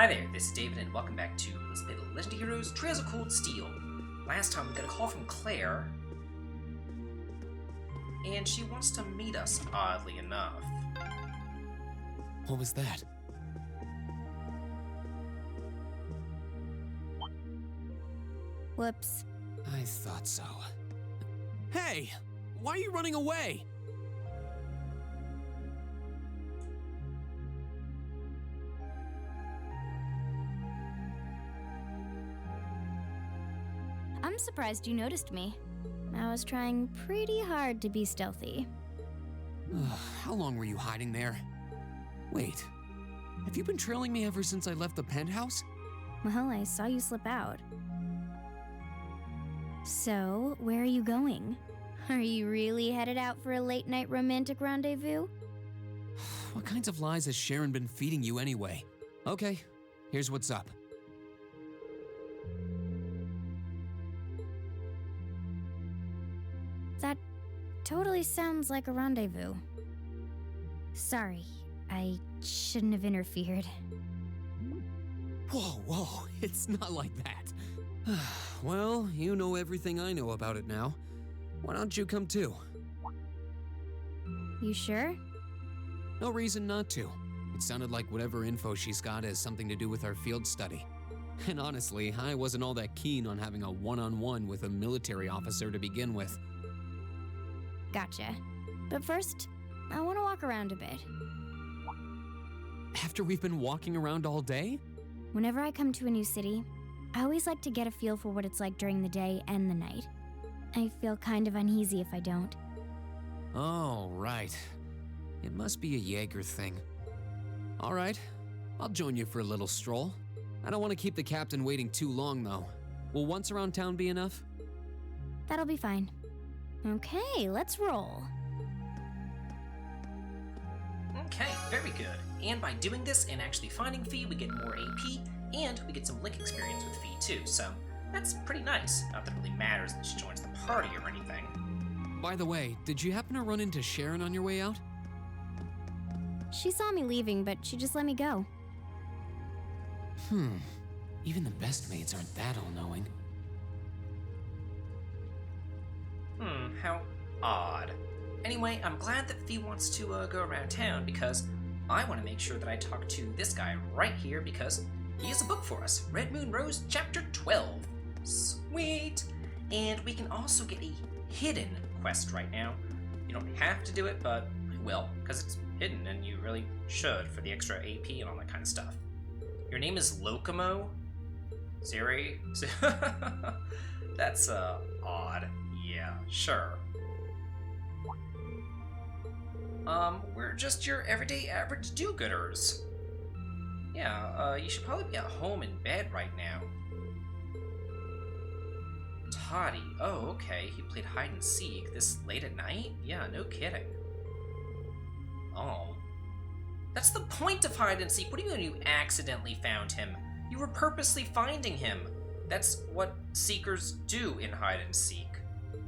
Hi there, this is David, and welcome back to Let's Play the Legend of Heroes Trails of Cold Steel. Last time we got a call from Claire, and she wants to meet us, oddly enough. What was that? Whoops. I thought so. Hey! Why are you running away? I'm surprised you noticed me. I was trying pretty hard to be stealthy. How long were you hiding there? Wait, have you been trailing me ever since I left the penthouse? Well, I saw you slip out. So, where are you going? Are you really headed out for a late-night romantic rendezvous? What kinds of lies has Sharon been feeding you anyway? Okay, here's what's up. That totally sounds like a rendezvous. Sorry, I shouldn't have interfered. Whoa, it's not like that. Well, you know everything I know about it now. Why don't you come too? You sure? No reason not to. It sounded like whatever info she's got has something to do with our field study. And honestly, I wasn't all that keen on having a one-on-one with a military officer to begin with. Gotcha. But first, I want to walk around a bit. After we've been walking around all day? Whenever I come to a new city, I always like to get a feel for what it's like during the day and the night. I feel kind of uneasy if I don't. Oh, right. It must be a Jaeger thing. All right, I'll join you for a little stroll. I don't want to keep the captain waiting too long, though. Will once around town be enough? That'll be fine. Okay, let's roll. Okay, very good. And by doing this and actually finding Fee, we get more AP, and we get some link experience with Fee too, so that's pretty nice. Not that it really matters that she joins the party or anything. By the way, did you happen to run into Sharon on your way out? She saw me leaving, but she just let me go. Even the best maids aren't that all-knowing. How odd. Anyway, I'm glad that Fee wants to go around town because I want to make sure that I talk to this guy right here because he has a book for us. Red Moon Rose Chapter 12. Sweet! And we can also get a hidden quest right now. You don't have to do it, but you will, because it's hidden and you really should for the extra AP and all that kind of stuff. Your name is Locomo? Siri? That's odd. Yeah, sure. We're just your everyday average do-gooders. Yeah, you should probably be at home in bed right now. Toddy, oh, okay, he played hide and seek this late at night? Yeah, no kidding. Oh. That's the point of hide and seek. What do you mean you accidentally found him? You were purposely finding him. That's what seekers do in hide and seek.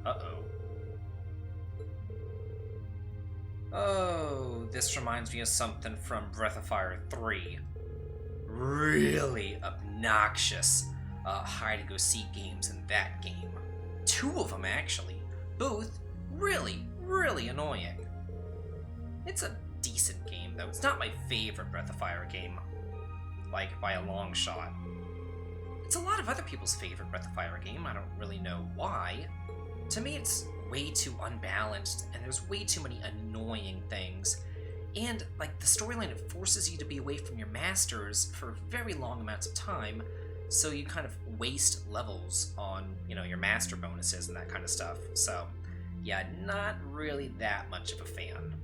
Uh-oh. Oh, this reminds me of something from Breath of Fire 3. Really obnoxious hide-and-go-seek games in that game. 2 of them, actually. Both really, really annoying. It's a decent game, though. It's not my favorite Breath of Fire game, like, by a long shot. It's a lot of other people's favorite Breath of Fire game. I don't really know why. To me, it's way too unbalanced, and there's way too many annoying things. And, like, the storyline, it forces you to be away from your masters for very long amounts of time, so you kind of waste levels on, you know, your master bonuses and that kind of stuff. So, yeah, not really that much of a fan.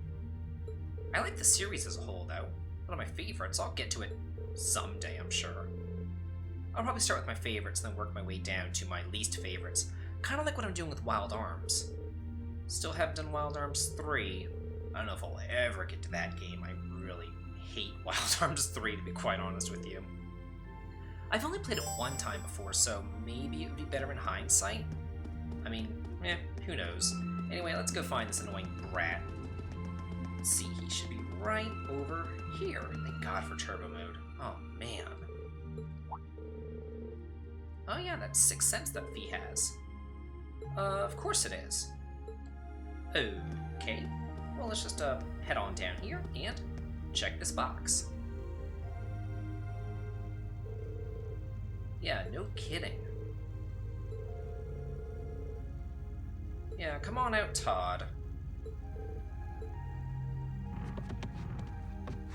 I like the series as a whole, though. One of my favorites. I'll get to it someday, I'm sure. I'll probably start with my favorites, and then work my way down to my least favorites. Kind of like what I'm doing with Wild Arms. Still haven't done Wild Arms 3. I don't know if I'll ever get to that game. I really hate Wild Arms 3, to be quite honest with you. I've only played it one time before, so maybe it would be better in hindsight? I mean, who knows. Anyway, let's go find this annoying brat. Let's see, he should be right over here. Thank God for turbo mode. Oh, man. Oh yeah, that's 6 cents that Fee has. Of course it is. Okay. Well, let's just head on down here and check this box. Yeah, no kidding. Yeah, come on out, Todd.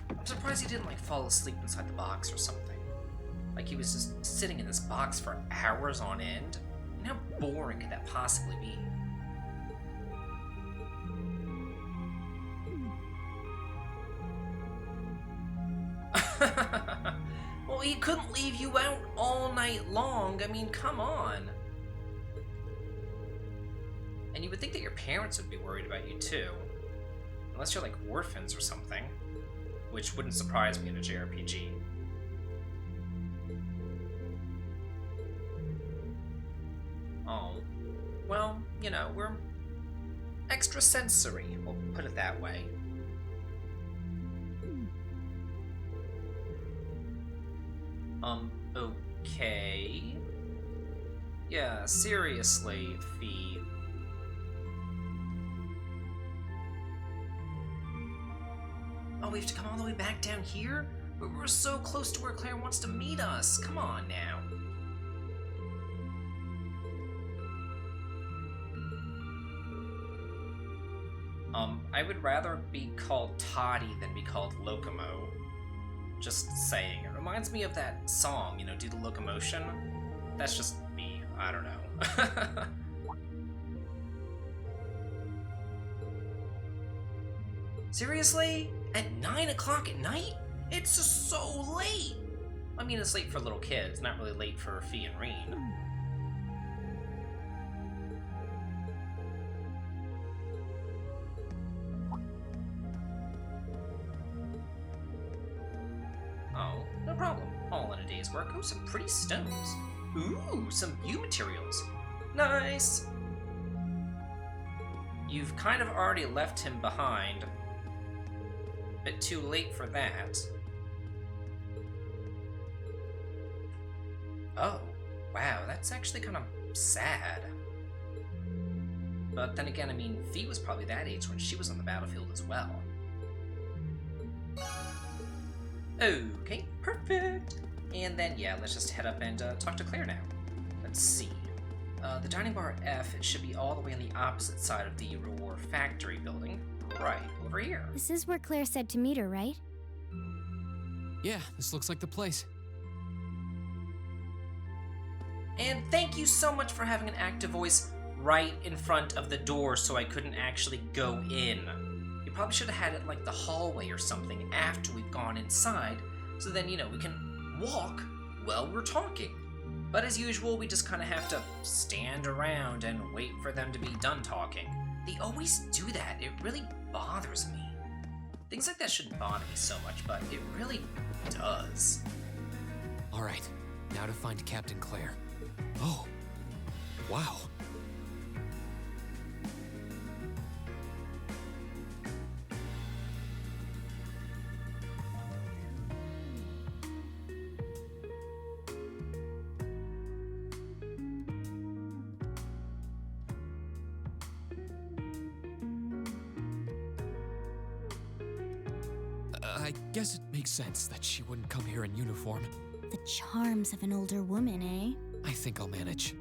I'm surprised he didn't, like, fall asleep inside the box or something. Like, he was just sitting in this box for hours on end. And how boring could that possibly be? Well, he couldn't leave you out all night long. I mean, come on. And you would think that your parents would be worried about you too. Unless you're like orphans or something. Which wouldn't surprise me in a JRPG. Oh. Well, you know, we're extrasensory, we'll put it that way. Okay. Yeah, seriously, Fee. Oh, we have to come all the way back down here? We're so close to where Claire wants to meet us. Come on now. I would rather be called Toddy than be called Locomo. Just saying. It reminds me of that song, you know, Do the Locomotion. That's just me. I don't know. Seriously? At 9 o'clock at night? It's just so late! I mean, it's late for little kids, not really late for Fee and Reen. Oh, no problem. All in a day's work. Oh, some pretty stones. Ooh, some view materials. Nice! You've kind of already left him behind. Bit too late for that. Oh, wow, that's actually kind of sad. But then again, I mean, Fee was probably that age when she was on the battlefield as well. Okay, perfect! And then, yeah, let's just head up and talk to Claire now. Let's see. The dining bar F, it should be all the way on the opposite side of the Reward Factory building. Right, over here. This is where Claire said to meet her, right? Yeah, this looks like the place. And thank you so much for having an active voice right in front of the door so I couldn't actually go in. You probably should have had it like the hallway or something after we've gone inside, so then, you know, we can walk while we're talking. But as usual, we just kind of have to stand around and wait for them to be done talking. They always do that. It really bothers me. Things like that shouldn't bother me so much, but it really does. All right, now to find Captain Claire. Oh, wow. I guess it makes sense that she wouldn't come here in uniform. The charms of an older woman, eh? I think I'll manage.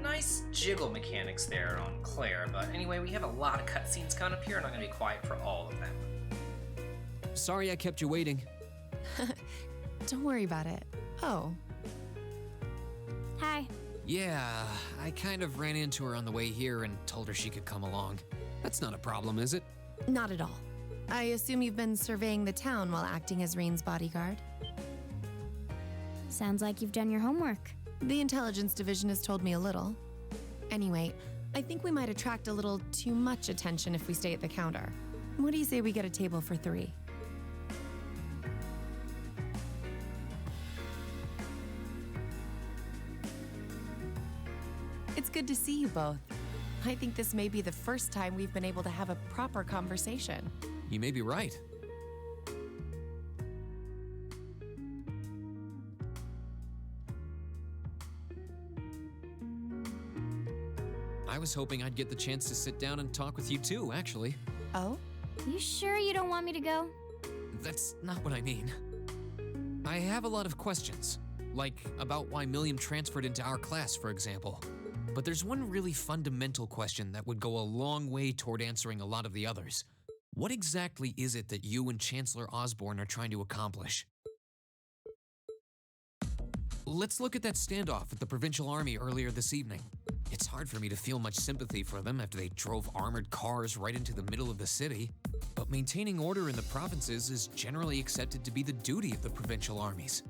Nice jiggle mechanics there on Claire, but anyway, we have a lot of cutscenes coming up here, and I'm going to be quiet for all of them. Sorry I kept you waiting. Don't worry about it. Oh, Hi. Yeah, I kind of ran into her on the way here and told her she could come along. That's not a problem, is it? not at all. I assume you've been surveying the town while acting as Reen's bodyguard? Sounds like you've done your homework. The intelligence division has told me a little. Anyway, I think we might attract a little too much attention if we stay at the counter. What do you say we get a table for 3? It's good to see you both. I think this may be the first time we've been able to have a proper conversation. You may be right. was hoping I'd get the chance to sit down and talk with you too, actually. Oh? You sure you don't want me to go? That's not what I mean. I have a lot of questions, like about why Milliam transferred into our class, for example. But there's one really fundamental question that would go a long way toward answering a lot of the others. What exactly is it that you and Chancellor Osborne are trying to accomplish? Let's look at that standoff with the Provincial Army earlier this evening. It's hard for me to feel much sympathy for them after they drove armored cars right into the middle of the city. But maintaining order in the provinces is generally accepted to be the duty of the provincial armies.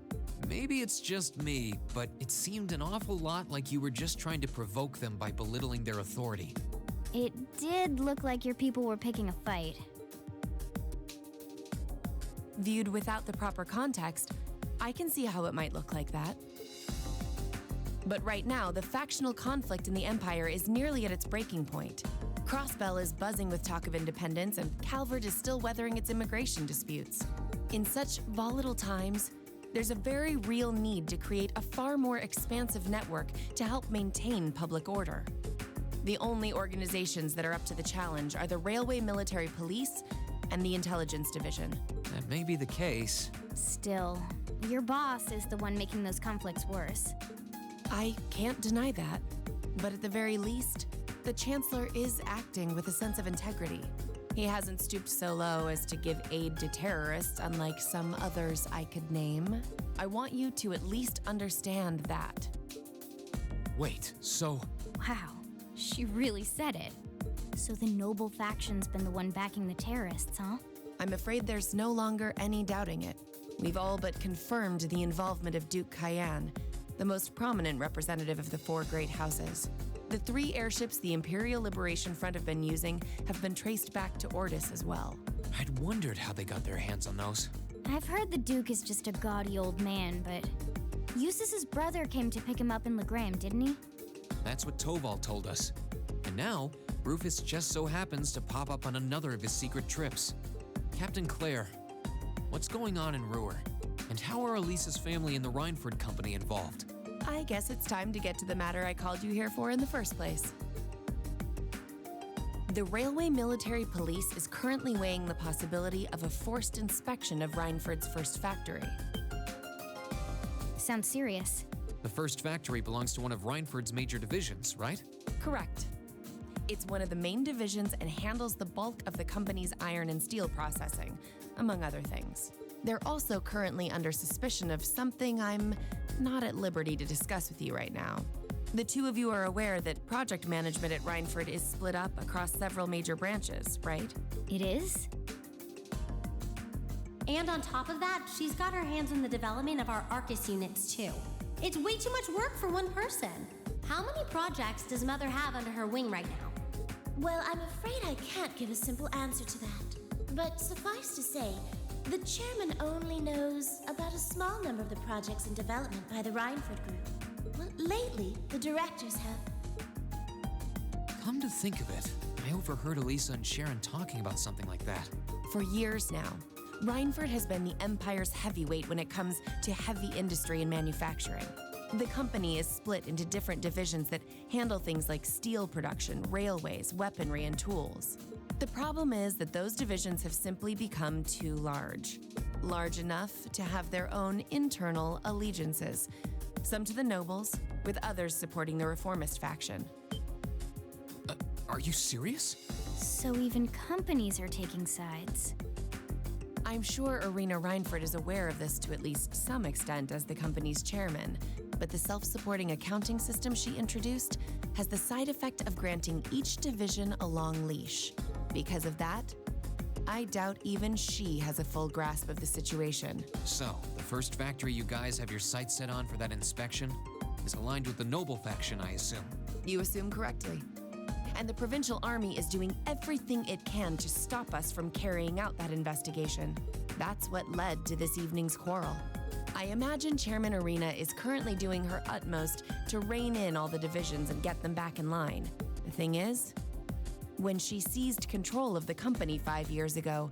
Maybe it's just me, but it seemed an awful lot like you were just trying to provoke them by belittling their authority. It did look like your people were picking a fight. Viewed without the proper context, I can see how it might look like that. But right now, the factional conflict in the Empire is nearly at its breaking point. Crossbell is buzzing with talk of independence, and Calvert is still weathering its immigration disputes. In such volatile times, there's a very real need to create a far more expansive network to help maintain public order. The only organizations that are up to the challenge are the Railway Military Police and the Intelligence Division. That may be the case. Still, your boss is the one making those conflicts worse. I can't deny that, but at the very least, the Chancellor is acting with a sense of integrity. He hasn't stooped so low as to give aid to terrorists, unlike some others I could name. I want you to at least understand that. Wait, so Wow, she really said it. So the noble faction's been the one backing the terrorists, huh? I'm afraid there's no longer any doubting it. We've all but confirmed the involvement of Duke Cayenne, the most prominent representative of the four great houses. The 3 airships the Imperial Liberation Front have been using have been traced back to Ordis as well. I'd wondered how they got their hands on those. I've heard the Duke is just a gaudy old man, but Eustace's brother came to pick him up in Legram, didn't he? That's what Toval told us. And now, Rufus just so happens to pop up on another of his secret trips. Captain Claire, what's going on in Ruhr? And how are Elisa's family and the Rhineford Company involved? I guess it's time to get to the matter I called you here for in the first place. The Railway Military Police is currently weighing the possibility of a forced inspection of Rhineford's first factory. Sounds serious. The first factory belongs to one of Rhineford's major divisions, right? Correct. It's one of the main divisions and handles the bulk of the company's iron and steel processing, among other things. They're also currently under suspicion of something I'm not at liberty to discuss with you right now. The two of you are aware that project management at Rhineford is split up across several major branches, right? It is? And on top of that, she's got her hands in the development of our Arcus units too. It's way too much work for one person. How many projects does Mother have under her wing right now? Well, I'm afraid I can't give a simple answer to that. But suffice to say, the chairman only knows about a small number of the projects in development by the Rhineford Group. Well, lately, the directors have. Come to think of it, I overheard Elisa and Sharon talking about something like that. For years now, Rhineford has been the Empire's heavyweight when it comes to heavy industry and manufacturing. The company is split into different divisions that handle things like steel production, railways, weaponry, and tools. The problem is that those divisions have simply become too large. Large enough to have their own internal allegiances, some to the nobles, with others supporting the reformist faction. Are you serious? So even companies are taking sides. I'm sure Irina Rhineford is aware of this to at least some extent as the company's chairman, but the self-supporting accounting system she introduced has the side effect of granting each division a long leash. Because of that, I doubt even she has a full grasp of the situation. So, the first factory you guys have your sights set on for that inspection is aligned with the noble faction, I assume. You assume correctly. And the provincial army is doing everything it can to stop us from carrying out that investigation. That's what led to this evening's quarrel. I imagine Chairman Irina is currently doing her utmost to rein in all the divisions and get them back in line. The thing is, when she seized control of the company 5 years ago,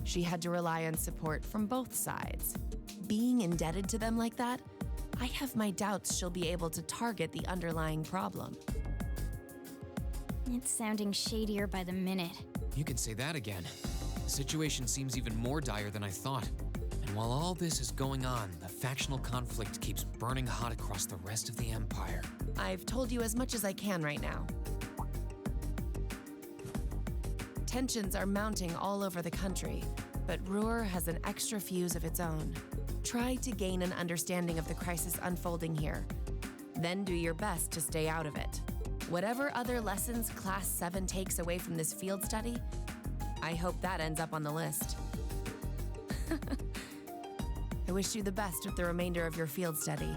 she had to rely on support from both sides. Being indebted to them like that, I have my doubts she'll be able to target the underlying problem. It's sounding shadier by the minute. You can say that again. The situation seems even more dire than I thought. And while all this is going on, the factional conflict keeps burning hot across the rest of the Empire. I've told you as much as I can right now. Tensions are mounting all over the country, but Ruhr has an extra fuse of its own. Try to gain an understanding of the crisis unfolding here. Then do your best to stay out of it. Whatever other lessons Class 7 takes away from this field study, I hope that ends up on the list. I wish you the best with the remainder of your field study.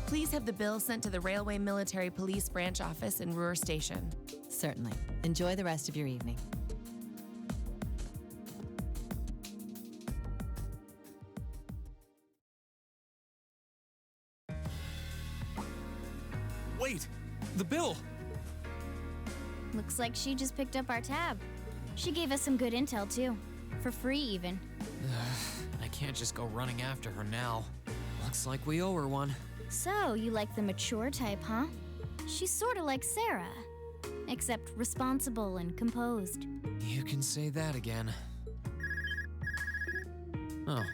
Please have the bill sent to the Railway Military Police Branch Office in Ruhr Station. Certainly. Enjoy the rest of your evening. Wait! The bill! Looks like she just picked up our tab. She gave us some good intel, too. For free, even. I can't just go running after her now. Looks like we owe her one. So, you like the mature type, huh? She's sorta like Sarah. Except responsible and composed. You can say that again. Oh.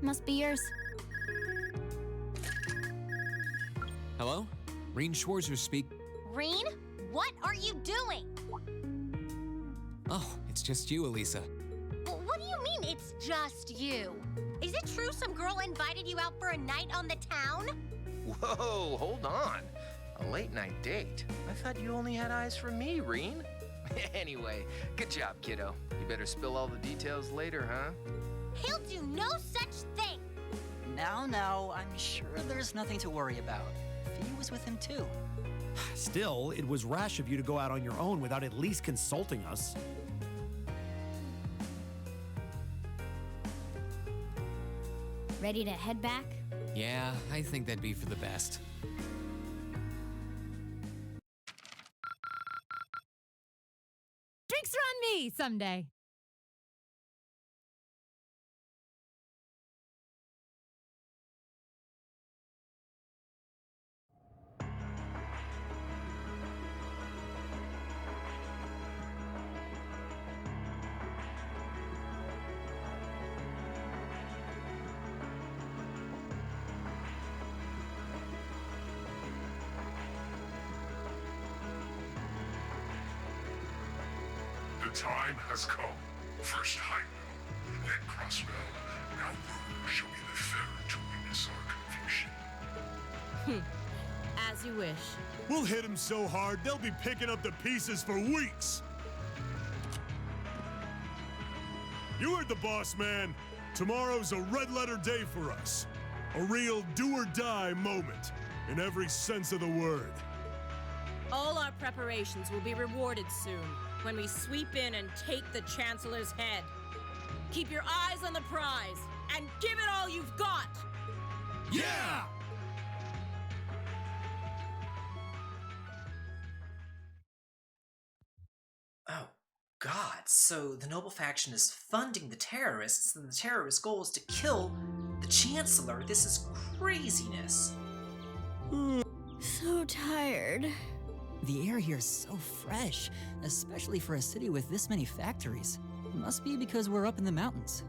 Must be yours. Hello? Reen Schwarzer speak. Reen, what are you doing? Oh, it's just you, Elisa. What do you mean it's just you? Is it true some girl invited you out for a night on the town? Whoa, hold on. A late night date? I thought you only had eyes for me, Reen. Anyway, good job, kiddo. You better spill all the details later, huh? He'll do no such thing. Now, I'm sure there's nothing to worry about. Fee was with him too. Still, it was rash of you to go out on your own without at least consulting us. Ready to head back? Yeah, I think that'd be for the best. Drinks are on me someday. The time has come. First Hyrule, then Crossrail. Now Ruhr shall be the third to witness our confusion. As you wish. We'll hit him so hard, they'll be picking up the pieces for weeks. You heard the boss, man. Tomorrow's a red-letter day for us. A real do-or-die moment, in every sense of the word. All our preparations will be rewarded soon, when we sweep in and take the Chancellor's head. Keep your eyes on the prize, and give it all you've got! Yeah! Oh, God. So the noble faction is funding the terrorists, and the terrorist goal is to kill the Chancellor. This is craziness. So tired. The air here is so fresh, especially for a city with this many factories. Must be because we're up in the mountains.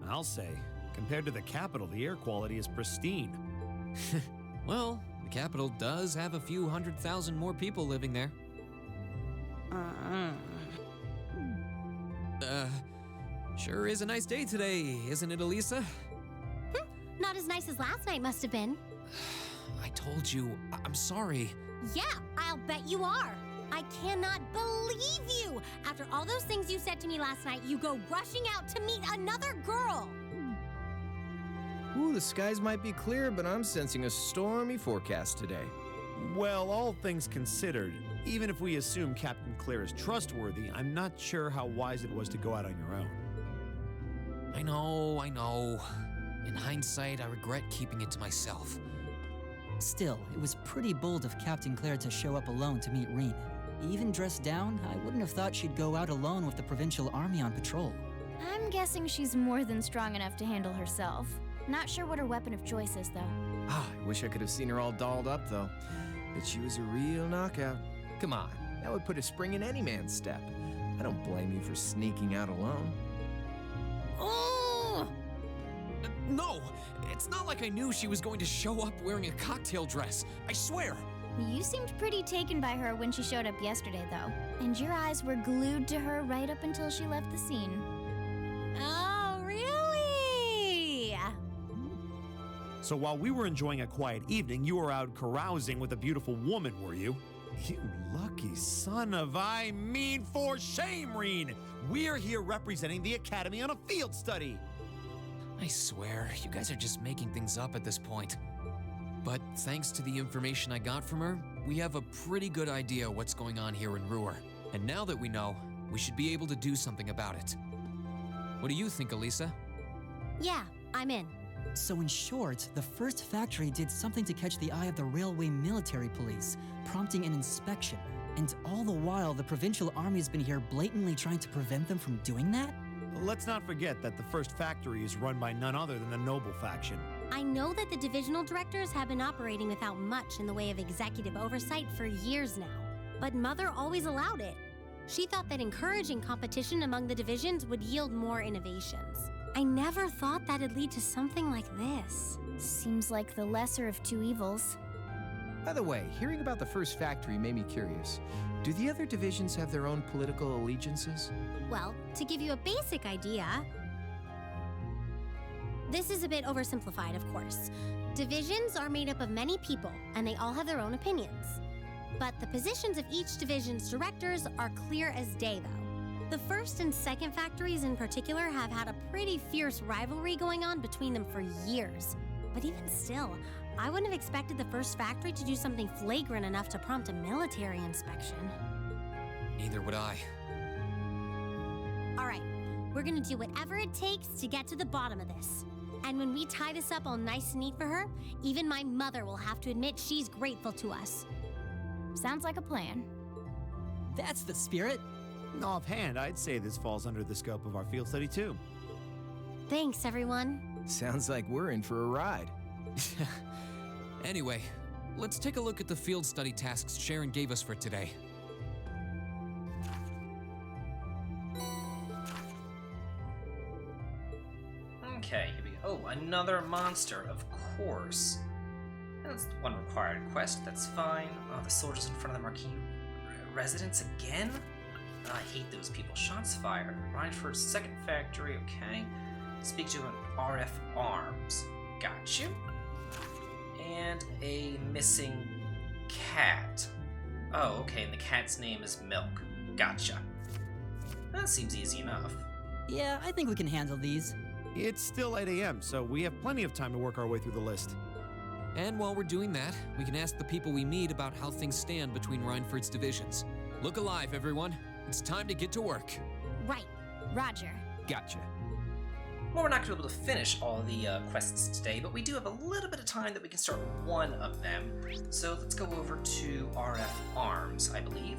I'll say, compared to the capital, the air quality is pristine. Well, the capital does have a few 100,000 more people living there. Sure is a nice day today, isn't it, Elisa? Not as nice as last night must have been. I told you, I'm sorry. Yeah, I'll bet you are. I cannot believe you! After all those things you said to me last night, you go rushing out to meet another girl! Ooh, the skies might be clear, but I'm sensing a stormy forecast today. Well, all things considered, even if we assume Captain Claire is trustworthy, I'm not sure how wise it was to go out on your own. I know. In hindsight, I regret keeping it to myself. Still, it was pretty bold of Captain Claire to show up alone to meet Reen. Even dressed down, I wouldn't have thought she'd go out alone with the provincial army on patrol. I'm guessing she's more than strong enough to handle herself. Not sure what her weapon of choice is, though. Ah, I wish I could have seen her all dolled up, though. But she was a real knockout. Come on, that would put a spring in any man's step. I don't blame you for sneaking out alone. Oh! No! It's not like I knew she was going to show up wearing a cocktail dress. I swear! You seemed pretty taken by her when she showed up yesterday, though. And your eyes were glued to her right up until she left the scene. Oh, really? So while we were enjoying a quiet evening, you were out carousing with a beautiful woman, were you? You lucky son of for shame, Reen! We're here representing the Academy on a field study! I swear, you guys are just making things up at this point. But thanks to the information I got from her, we have a pretty good idea what's going on here in Ruhr. And now that we know, we should be able to do something about it. What do you think, Elisa? Yeah, I'm in. So in short, the first factory did something to catch the eye of the railway military police, prompting an inspection. And all the while, the provincial army has been here blatantly trying to prevent them from doing that? Let's not forget that the first factory is run by none other than the Noble faction. I know that the divisional directors have been operating without much in the way of executive oversight for years now, but Mother always allowed it. She thought that encouraging competition among the divisions would yield more innovations. I never thought that'd lead to something like this. Seems like the lesser of two evils. By the way, hearing about the first factory made me curious. Do the other divisions have their own political allegiances? Well, to give you a basic idea, this is a bit oversimplified, of course. Divisions are made up of many people, and they all have their own opinions. But the positions of each division's directors are clear as day, though. The first and second factories in particular have had a pretty fierce rivalry going on between them for years. But even still, I wouldn't have expected the first factory to do something flagrant enough to prompt a military inspection. Neither would I. All right, we're gonna do whatever it takes to get to the bottom of this. And when we tie this up all nice and neat for her, even my mother will have to admit she's grateful to us. Sounds like a plan. That's the spirit. Offhand, I'd say this falls under the scope of our field study too. Thanks, everyone. Sounds like we're in for a ride. Anyway, let's take a look at the field study tasks Sharon gave us for today. Okay, here we go. Oh, another monster, of course. That's one required quest, that's fine. Oh, the soldiers in front of the marquee residence again? I hate those people. Shots fired. Rhineford's second factory, okay. Speak to an RF Arms. Got you. And a missing cat. Oh, okay, and the cat's name is Milk. Gotcha. That seems easy enough. Yeah, I think we can handle these. It's still 8 a.m., so we have plenty of time to work our way through the list. And while we're doing that, we can ask the people we meet about how things stand between Rhineford's divisions. Look alive, everyone. It's time to get to work. Right. Roger. Gotcha. Well, we're not going to be able to finish all the quests today, but we do have a little bit of time that we can start one of them. So let's go over to RF Arms, I believe.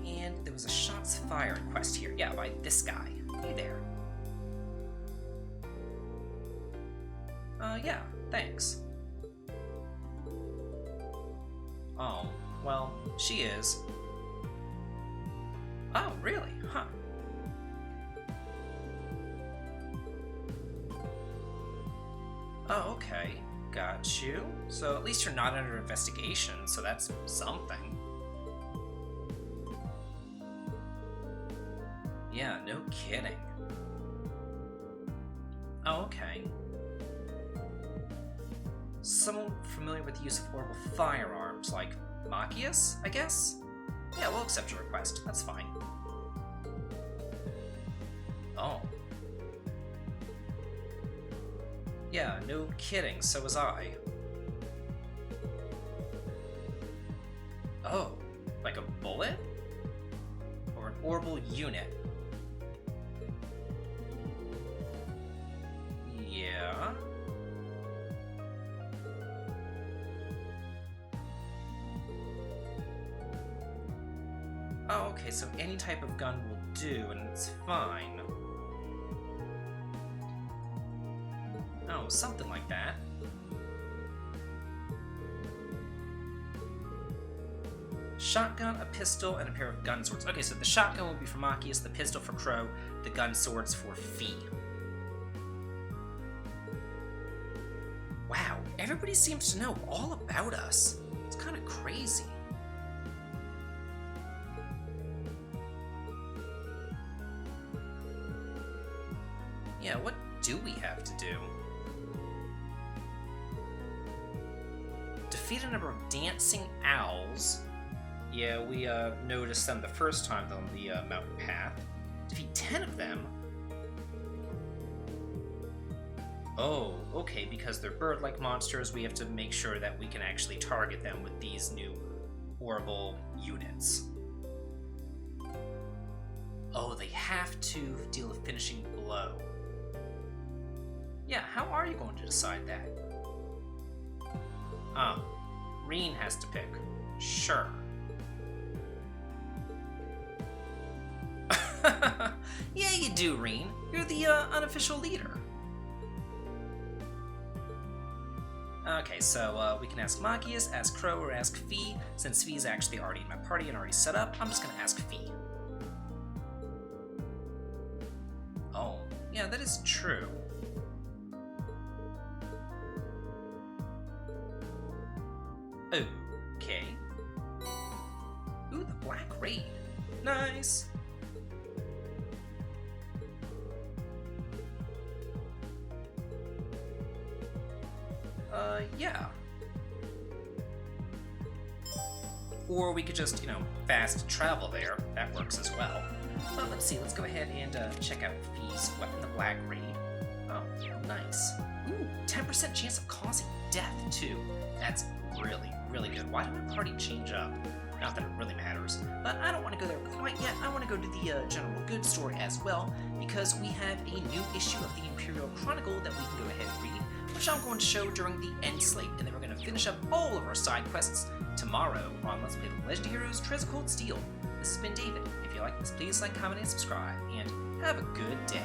And there was a shots fired quest here. Yeah, by this guy. Hey there. Yeah, thanks. Oh, well, she is. Oh, really? Huh. Oh, okay. Got you. So at least you're not under investigation, so that's something. Yeah, no kidding. Oh, okay. Someone familiar with the use of orbital firearms, like Machias, I guess? Yeah, we'll accept your request. That's fine. Oh. Yeah, no kidding, so was I. Oh, like a bullet? Or an orbital unit? Yeah. Oh, okay, so any type of gun will do, and it's fine. Oh, know, something like that. Shotgun, a pistol, and a pair of gun swords. Okay, so the shotgun will be for Machias, the pistol for Crow, the gun swords for Fee. Wow, everybody seems to know all about us. It's kind of crazy. Yeah, what do we have to do? Defeat a number of dancing owls. Yeah, we noticed them the first time on the mountain path. Defeat 10 of them. Oh, okay, because they're bird-like monsters, we have to make sure that we can actually target them with these new horrible units. Oh, they have to deal a finishing blow. Yeah, how are you going to decide that? Reen has to pick. Sure. Yeah, you do, Reen. You're the unofficial leader. Okay, so we can ask Machias, ask Crow, or ask Fee. Since Fee's actually already in my party and already set up, I'm just gonna ask Fee. Oh, yeah, that is true. Okay. Ooh, the Black Raid. Nice. Yeah. Or we could just, fast travel there. That works as well. But let's see, let's go ahead and check out Fee's weapon, the Black Raid. Oh, nice. Ooh, 10% chance of causing death, too. That's really, really good. Why did my party change up? Not that it really matters, but I don't want to go there quite yet. I want to go to the General Goods store as well, because we have a new issue of the Imperial Chronicle that we can go ahead and read, which I'm going to show during the end slate, and then we're going to finish up all of our side quests tomorrow on Let's Play the Legend of Heroes Treasure of Cold Steel. This has been David. If you like this, please like, comment, and subscribe, and have a good day.